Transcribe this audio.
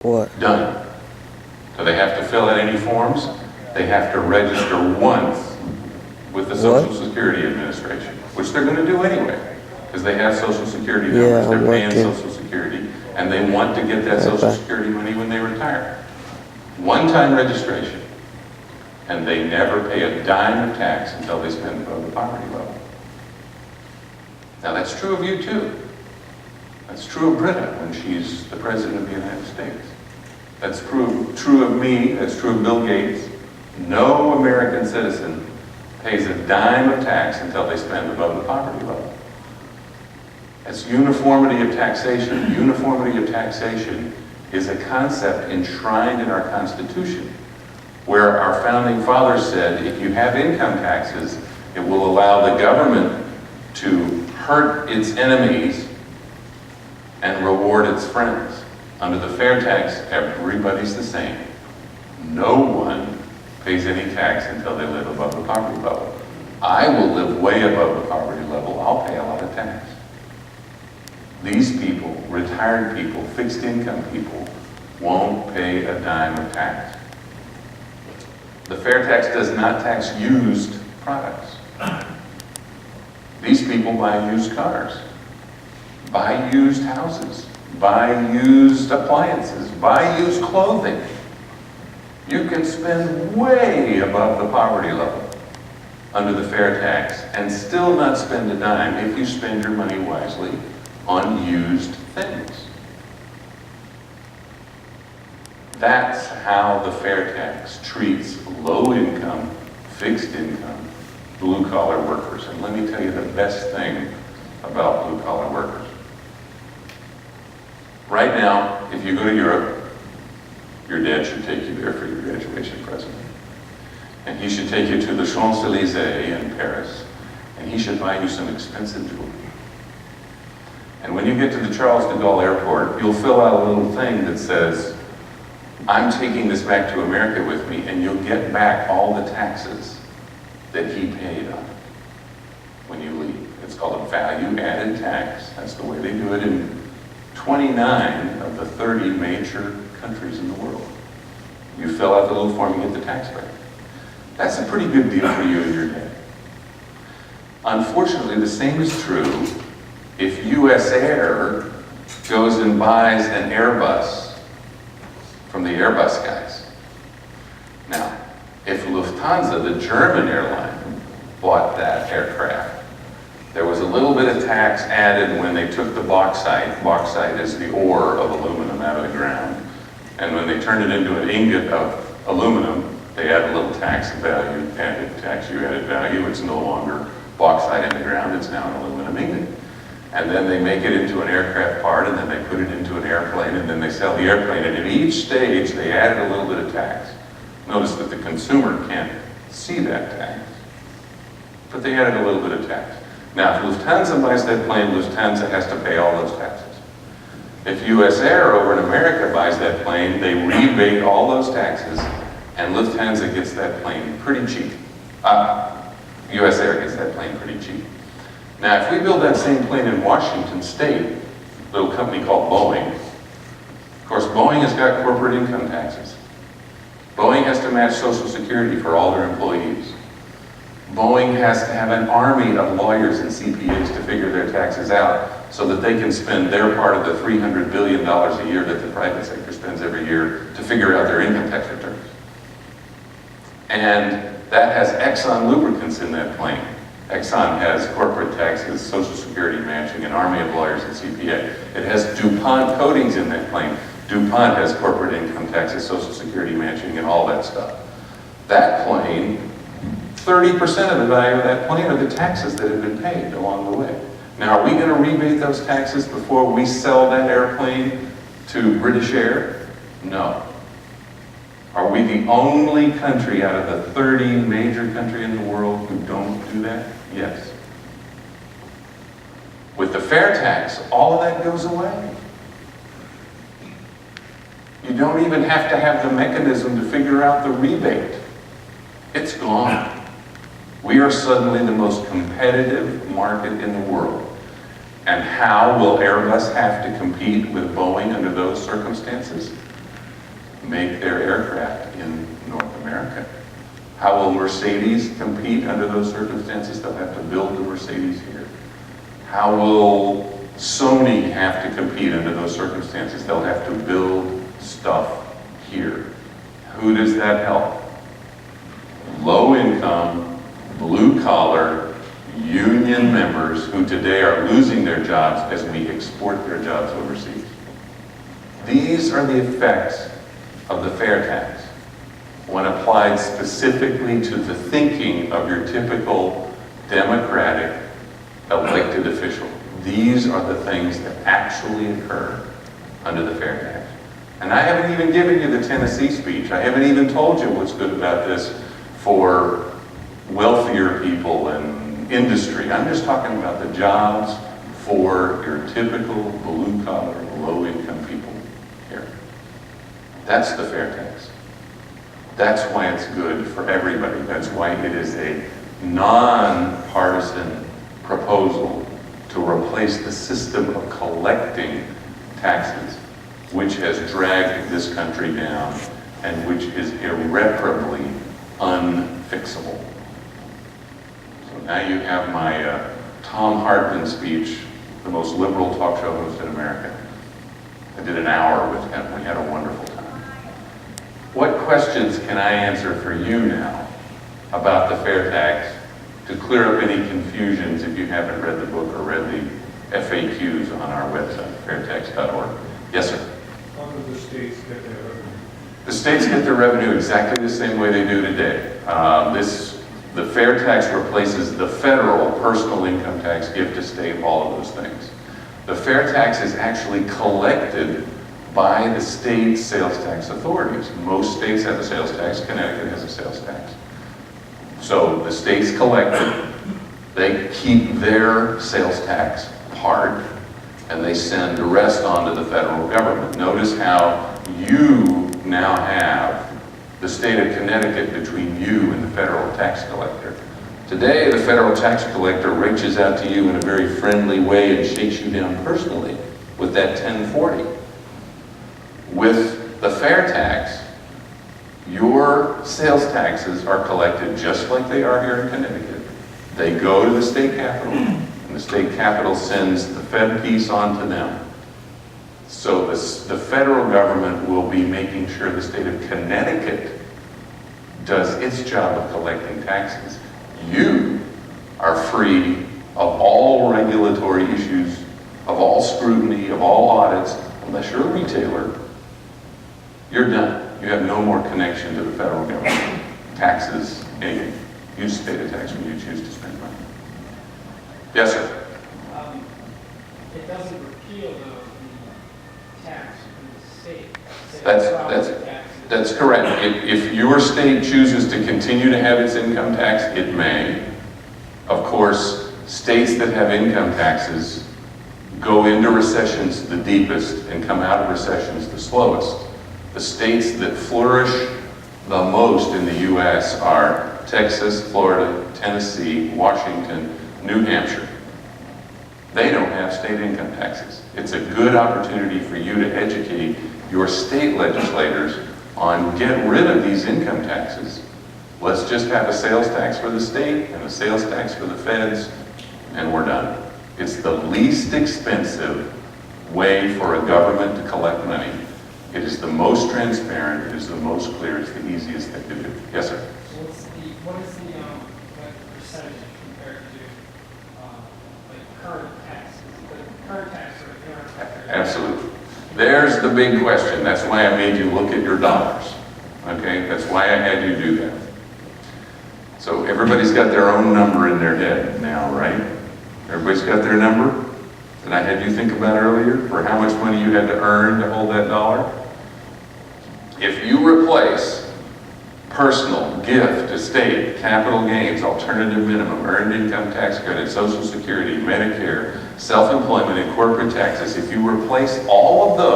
What? Done. Do they have to fill out any forms? They have to register once with the Social Security Administration, which they're going to do anyway, because they have Social Security numbers, they're paying Social Security, and they want to get that Social Security money when they retire. One-time registration, and they never pay a dime of tax until they spend above the poverty level. Now that's true of you too. That's true of Britta when she's the President of the United States. That's true of me, that's true of Bill Gates. No American citizen pays a dime of tax until they spend above the poverty level. That's uniformity of taxation. Uniformity of taxation is a concept enshrined in our Constitution, where our founding fathers said if you have income taxes, it will allow the government to hurt its enemies and reward its friends. Under the fair tax, everybody's the same. No one pays any tax until they live above the poverty level. I will live way above the poverty level. I'll pay a lot of tax. These people, retired people, fixed income people, won't pay a dime of tax. The fair tax does not tax used products. These people buy used cars, buy used houses, buy used appliances, buy used clothing. You can spend way above the poverty level under the fair tax and still not spend a dime if you spend your money wisely on used things. That's how the fair tax treats low-income, fixed-income, blue-collar workers. And let me tell you the best thing about blue-collar workers. Right now, if you go to Europe, your dad should take you there for your graduation present. And he should take you to the Champs-Élysées in Paris, and he should buy you some expensive jewelry. And when you get to the Charles de Gaulle airport, you'll fill out a little thing that says, I'm taking this back to America with me, and you'll get back all the taxes that he paid on it when you leave. It's called a value-added tax. That's the way they do it in 29 of the 30 major countries in the world. You fill out the little form, you get the tax back. That's a pretty good deal for you and your dad. Unfortunately, the same is true if US Air goes and buys an Airbus from the Airbus guys. Now, if Lufthansa, the German airline, bought that aircraft, there was a little bit of tax added when they took the bauxite. Bauxite is the ore of aluminum out of the ground. And when they turned it into an ingot of aluminum, they add a little tax value, added value. It's no longer bauxite in the ground, it's now an aluminum ingot. And then they make it into an aircraft part, and then they put it into an airplane, and then they sell the airplane. And at each stage, they added a little bit of tax. Notice that the consumer can't see that tax, but they added a little bit of tax. Now, if Lufthansa buys that plane, Lufthansa has to pay all those taxes. If US Air over in America buys that plane, they rebate all those taxes, and Lufthansa gets that plane pretty cheap. US Air gets that plane pretty cheap. Now, if we build that same plane in Washington State, a little company called Boeing, of course, Boeing has got corporate income taxes. Boeing has to match Social Security for all their employees. Boeing has to have an army of lawyers and CPAs to figure their taxes out so that they can spend their part of the $300 billion a year that the private sector spends every year to figure out their income tax returns. And that has Exxon lubricants in that plane. Exxon has corporate taxes, Social Security matching, an army of lawyers and CPA. It has DuPont coatings in that plane. DuPont has corporate income taxes, Social Security matching, and all that stuff. That plane, 30% of the value of that plane are the taxes that have been paid along the way. Now, are we going to rebate those taxes before we sell that airplane to British Air? No. Are we the only country out of the 30 major countries in the world who don't do that? Yes. With the fair tax, all of that goes away. You don't even have to have the mechanism to figure out the rebate. It's gone. We are suddenly the most competitive market in the world. And how will Airbus have to compete with Boeing under those circumstances? make their aircraft in North America. How will Mercedes compete under those circumstances? They'll have to build the Mercedes here. How will Sony have to compete under those circumstances? They'll have to build stuff here. Who does that help? Low income, blue collar, union members who today are losing their jobs as we export their jobs overseas. These are the effects of the fair tax when applied specifically to the thinking of your typical democratic elected official. These are the things that actually occur under the fair tax. And I haven't even given you the Tennessee speech. I haven't even told you what's good about this for wealthier people and industry. I'm just talking about the jobs for your typical blue-collar, low-income people here. That's the fair tax. That's why it's good for everybody. That's why it is a non-partisan proposal to replace the system of collecting taxes, which has dragged this country down and which is irreparably unfixable. So now you have my Tom Hartman speech, the most liberal talk show host in America. I did an hour with him. We had a wonderful time. What questions can I answer for you now about the fair tax to clear up any confusions if you haven't read the book or read the FAQs on our website, fairtax.org? Yes, sir? How do the states get their revenue? The states get their revenue exactly the same way they do today. The fair tax replaces the federal personal income tax, gift to state, all of those things. The fair tax is actually collected by the state sales tax authorities. Most states have a sales tax. Connecticut has a sales tax. So the states collect it. They keep their sales tax part, and they send the rest on to the federal government. Notice how you now have the state of Connecticut between you and the federal tax collector. Today, the federal tax collector reaches out to you in a very friendly way and shakes you down personally with that 1040. With the fair tax, your sales taxes are collected just like they are here in Connecticut. They go to the state capital, and the state capital sends the Fed piece on to them. So the federal government will be making sure the state of Connecticut does its job of collecting taxes. You are free of all regulatory issues, of all scrutiny, of all audits, unless you're a retailer. You're done. You have no more connection to the federal government. Taxes, anything. You just pay the tax when you choose to spend money. Yes, sir? It doesn't repeal the tax in the state. That's correct. If your state chooses to continue to have its income tax, it may. Of course, states that have income taxes go into recessions the deepest and come out of recessions the slowest. The states that flourish the most in the U.S. are Texas, Florida, Tennessee, Washington, New Hampshire. They don't have state income taxes. It's a good opportunity for you to educate your state legislators on get rid of these income taxes. Let's just have a sales tax for the state and a sales tax for the feds, and we're done. It's the least expensive way for a government to collect money. It is the most transparent, it is the most clear, it's the easiest thing to do. Yes, sir? What is the like percentage compared to like current taxes? The current tax rate, current tax rate? Absolutely. There's the big question. That's why I made you look at your dollars. Okay? That's why I had you do that. So everybody's got their own number in their head now, right? Everybody's got their number that I had you think about earlier for how much money you had to earn to hold that dollar? If you replace personal, gift, estate, capital gains, alternative minimum, earned income tax credit, Social Security, Medicare, self-employment, and corporate taxes, if you replace all of those